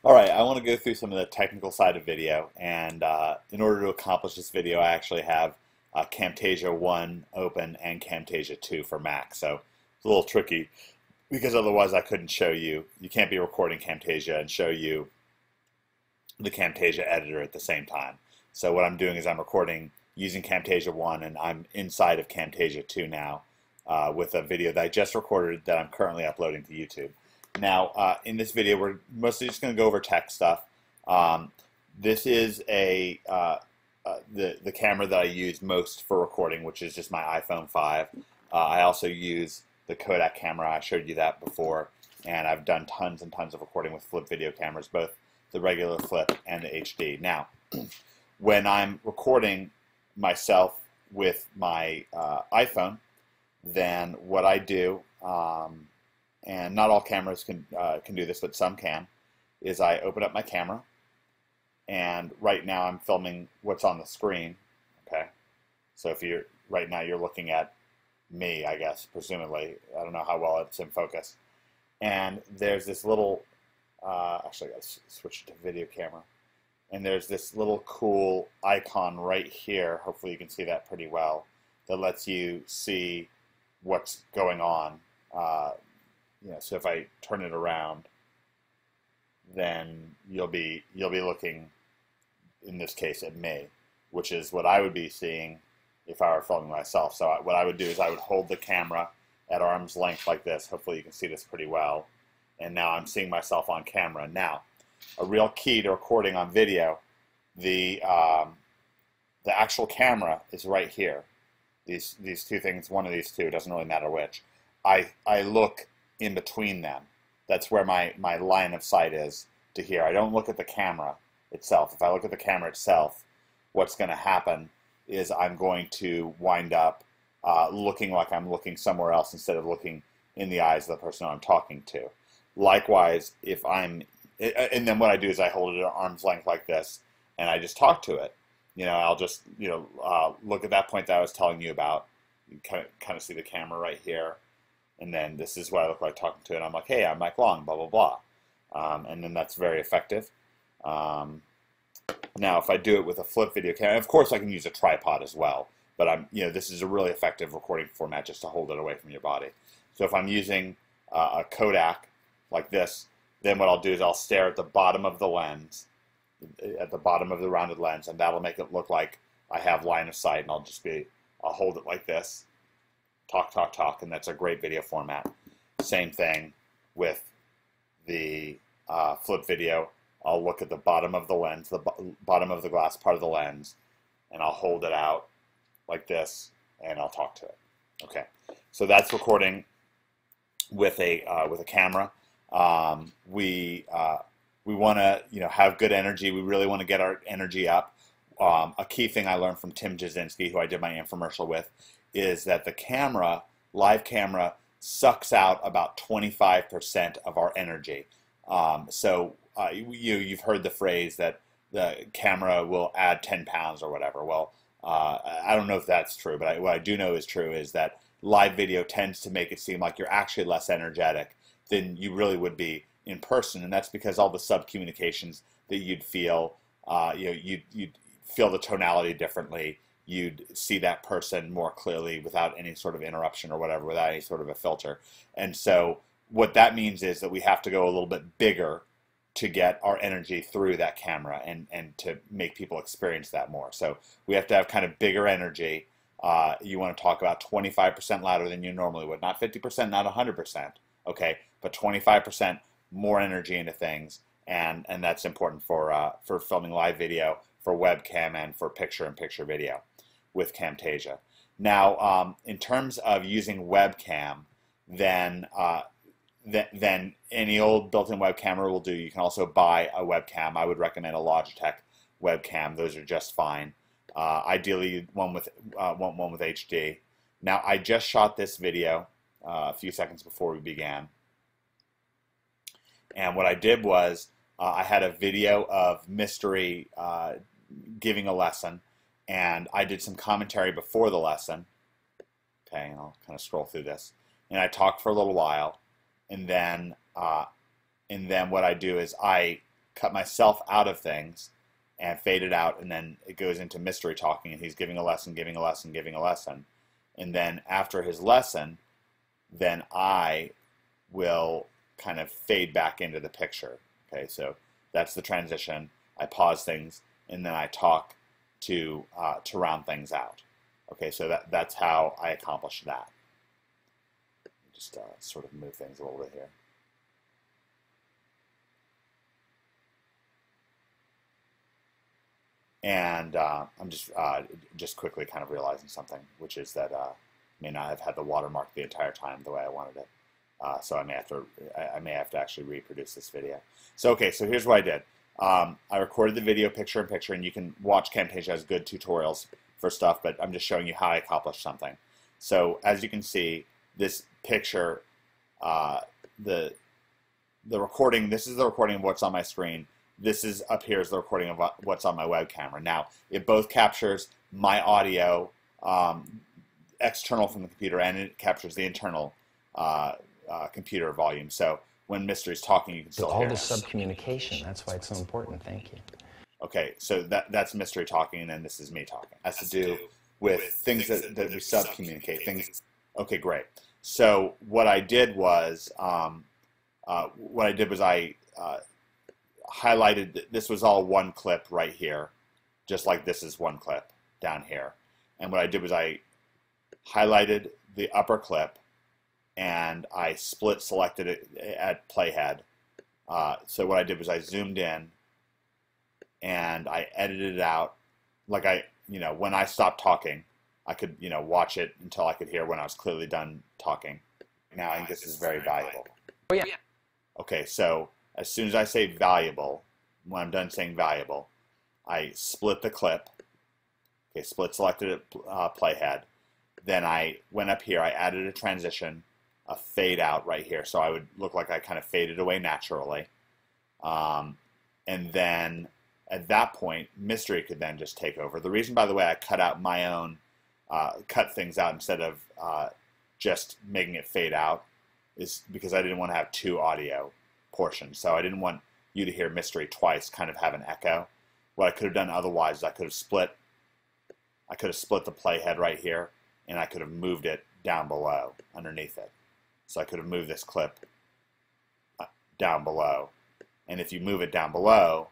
All right, I want to go through some of the technical side of video, and in order to accomplish this video, I actually have Camtasia 1 open and Camtasia 2 for Mac. So it's a little tricky because otherwise I couldn't show you. You can't be recording Camtasia and show you the Camtasia editor at the same time. So what I'm doing is I'm recording using Camtasia 1, and I'm inside of Camtasia 2 now with a video that I just recorded that I'm currently uploading to YouTube. Now, in this video, we're mostly just going to go over tech stuff. This is the camera that I use most for recording, which is just my iPhone 5. I also use the Kodak camera. I showed you that before, and I've done tons and tons of recording with flip video cameras, both the regular flip and the HD. Now, when I'm recording myself with my iPhone, then what I do, and not all cameras can do this, but some can, is I open up my camera, and right now I'm filming what's on the screen. Okay, so if you're right now you're looking at me, I guess, presumably. I don't know how well it's in focus. And there's this little, actually I gotta switch to video camera, and there's this little cool icon right here. Hopefully you can see that pretty well. That lets you see what's going on. So if I turn it around, then you'll be looking, in this case, at me, which is what I would be seeing if I were filming myself. So what I would do is I would hold the camera at arm's length like this. Hopefully you can see this pretty well. And now I'm seeing myself on camera. Now, a real key to recording on video, the actual camera is right here. These two things, one of these two, it doesn't really matter which. I look in between them. That's where my line of sight is to here. I don't look at the camera itself. If I look at the camera itself, what's going to happen is I'm going to wind up looking like I'm looking somewhere else instead of looking in the eyes of the person I'm talking to. Likewise, and then what I do is I hold it at arm's length like this, and I just talk to it. I'll just look at that point that I was telling you about. You kind of see the camera right here. And then this is what I look like talking to it. And I'm like, hey, I'm Mike Long, blah, blah, blah. And then that's very effective. Now, if I do it with a flip video camera, of course I can use a tripod as well. But this is a really effective recording format just to hold it away from your body. So if I'm using a Kodak like this, then what I'll do is I'll stare at the bottom of the lens, at the bottom of the rounded lens, and that'll make it look like I have line of sight. And I'll hold it like this. Talk, talk, talk, and that's a great video format. Same thing with the flip video. I'll look at the bottom of the lens, the bottom of the glass part of the lens, and I'll hold it out like this, and I'll talk to it. Okay, so that's recording with a camera. We want to have good energy. We really want to get our energy up. A key thing I learned from Tim Qzx200, who I did my infomercial with, is that the live camera, sucks out about 25% of our energy. You've heard the phrase that the camera will add 10 pounds or whatever. Well, I don't know if that's true, but what I do know is true is that live video tends to make it seem like you're actually less energetic than you really would be in person, and that's because all the sub-communications that you'd feel, you'd feel the tonality differently. You'd see that person more clearly without any sort of interruption or whatever, without any sort of a filter. And so what that means is that we have to go a little bit bigger to get our energy through that camera and to make people experience that more. So we have to have kind of bigger energy. You want to talk about 25% louder than you normally would. Not 50%, not 100%, okay? But 25% more energy into things, and that's important for filming live video, for webcam, and for picture-in-picture video with Camtasia. Now, in terms of using webcam, then any old built-in web camera will do. You can also buy a webcam. I would recommend a Logitech webcam. Those are just fine. Ideally, you'd want one with HD. Now, I just shot this video a few seconds before we began, and what I did was I had a video of Mystery giving a lesson, and I did some commentary before the lesson. Okay, and I'll kind of scroll through this. And I talked for a little while, and then what I do is I cut myself out of things and fade it out, and then it goes into mystery talking, and he's giving a lesson, giving a lesson, giving a lesson. And then after his lesson, then I will kind of fade back into the picture. Okay, so that's the transition. I pause things, and then I talk to round things out. Okay, so that's how I accomplish that. Just sort of move things a little bit here. And I'm just quickly kind of realizing something, which is that I may not have had the watermark the entire time the way I wanted it. So I may have to actually reproduce this video. So okay, so here's what I did. I recorded the video picture in picture, and you can watch Camtasia has good tutorials for stuff, but I'm just showing you how I accomplished something. So as you can see, this picture, the recording, this is the recording of what's on my screen. This is up here is the recording of what's on my web camera. Now, it both captures my audio external from the computer, and it captures the internal computer volume. So when Mystery's talking, you can still hear all the sub-communication. That's why it's so important. Thank you. Okay, so that's Mystery talking, and then this is me talking. It has to do with things that we sub-communicate. Things. Okay, great. So what I did was I highlighted. This was all one clip right here, just like this is one clip down here. And what I did was I highlighted the upper clip, and I selected it at playhead. So what I did was I zoomed in, and I edited it out. Like when I stopped talking, I could, watch it until I could hear when I was clearly done talking. Now I think this is very valuable. Oh yeah. Okay, so as soon as I say valuable, when I'm done saying valuable, I split the clip. Okay, selected at playhead. Then I went up here, I added a transition, a fade out right here, so I would look like I kind of faded away naturally. And then at that point, Mystery could then just take over. The reason, by the way, I cut out my own, cut things out instead of just making it fade out is because I didn't want to have two audio portions. So I didn't want you to hear Mystery twice, kind of have an echo. What I could have done otherwise is I could have split the playhead right here, and I could have moved it down below underneath it. So I could have moved this clip down below. And if you move it down below,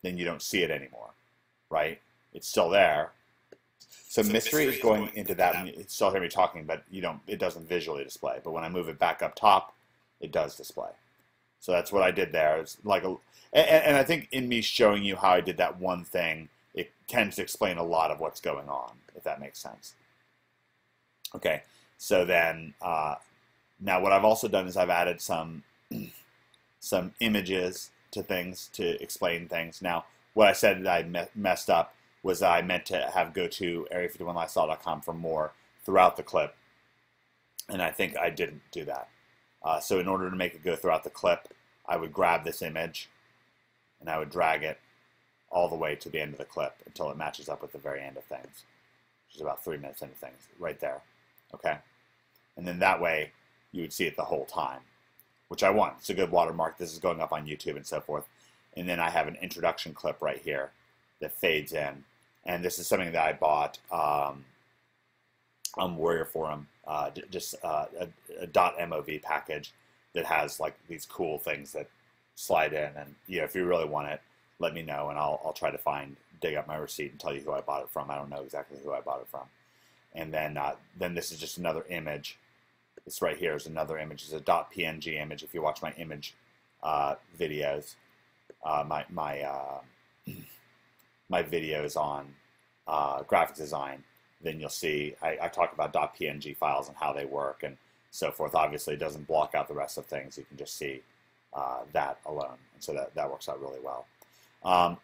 then you don't see it anymore, right? It's still there. So Mystery is going into that, and you still hear me talking, but it doesn't visually display. But when I move it back up top, it does display. So that's what I did there. It's like and I think in me showing you how I did that one thing, it tends to explain a lot of what's going on, if that makes sense. Okay, so then now what I've also done is I've added some images to things to explain things. Now, what I said that I messed up was that I meant to have go to area51lifestyle.com for more throughout the clip, and I think I didn't do that. So in order to make it go throughout the clip, I would grab this image, and I would drag it all the way to the end of the clip until it matches up with the very end of things, which is about 3 minutes into things, right there. Okay? And then that way, you would see it the whole time, which I want. It's a good watermark. This is going up on YouTube and so forth. And then I have an introduction clip right here that fades in. And this is something that I bought on Warrior Forum, just a .mov package that has like these cool things that slide in. And if you really want it, let me know, and I'll try to dig up my receipt and tell you who I bought it from. I don't know exactly who I bought it from. And then this is just another image. This right here is another image. It's a .png image. If you watch my image videos, my videos on graphic design, then you'll see I talk about .png files and how they work and so forth. Obviously, it doesn't block out the rest of things. You can just see that alone, and so that works out really well.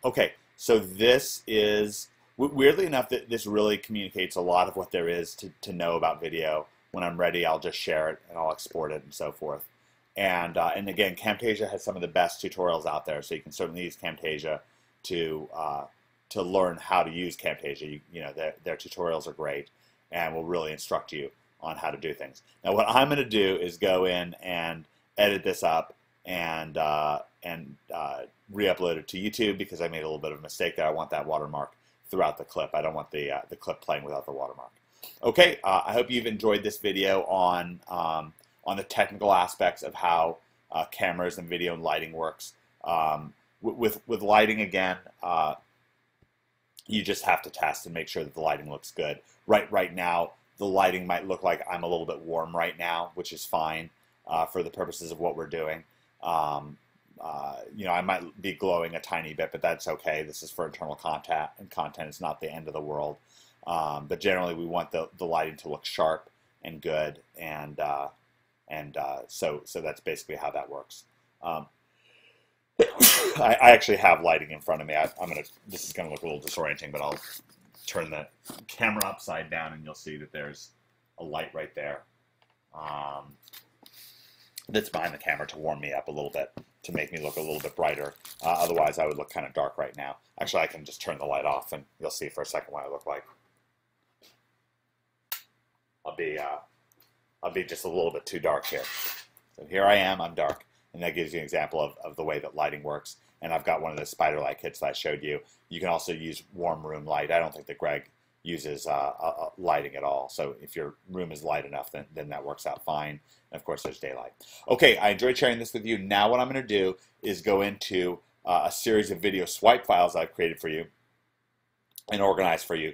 Okay, so this is, weirdly enough, this really communicates a lot of what there is to know about video. When I'm ready, I'll just share it and I'll export it and so forth. And again, Camtasia has some of the best tutorials out there, so you can certainly use Camtasia to learn how to use Camtasia. Their tutorials are great and will really instruct you on how to do things. Now, what I'm going to do is go in and edit this up and re-upload it to YouTube because I made a little bit of a mistake there. I want that watermark throughout the clip. I don't want the clip playing without the watermark. Okay, I hope you've enjoyed this video on the technical aspects of how cameras and video and lighting works. With lighting, again, you just have to test and make sure that the lighting looks good. Right now, the lighting might look like I'm a little bit warm right now, which is fine for the purposes of what we're doing. You know, I might be glowing a tiny bit, but that's okay. This is for internal content, and content is not the end of the world. But generally, we want the lighting to look sharp and good, and so that's basically how that works. I actually have lighting in front of me. This is gonna look a little disorienting, but I'll turn the camera upside down, and you'll see that there's a light right there. That's behind the camera to warm me up a little bit, to make me look a little bit brighter. Otherwise, I would look kind of dark right now. Actually, I can just turn the light off, and you'll see for a second what I look like. I'll be just a little bit too dark here. So here I am, I'm dark. And that gives you an example of the way that lighting works. And I've got one of the spider light kits that I showed you. You can also use warm room light. I don't think that Greg uses lighting at all. So if your room is light enough, then that works out fine. And of course, there's daylight. Okay, I enjoyed sharing this with you. Now what I'm going to do is go into a series of video swipe files I've created for you and organized for you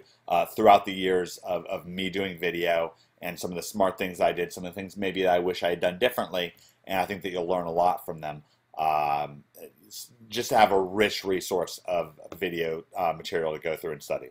throughout the years of me doing video, and some of the smart things I did, some of the things maybe that I wish I had done differently, and I think that you'll learn a lot from them. Just to have a rich resource of video material to go through and study.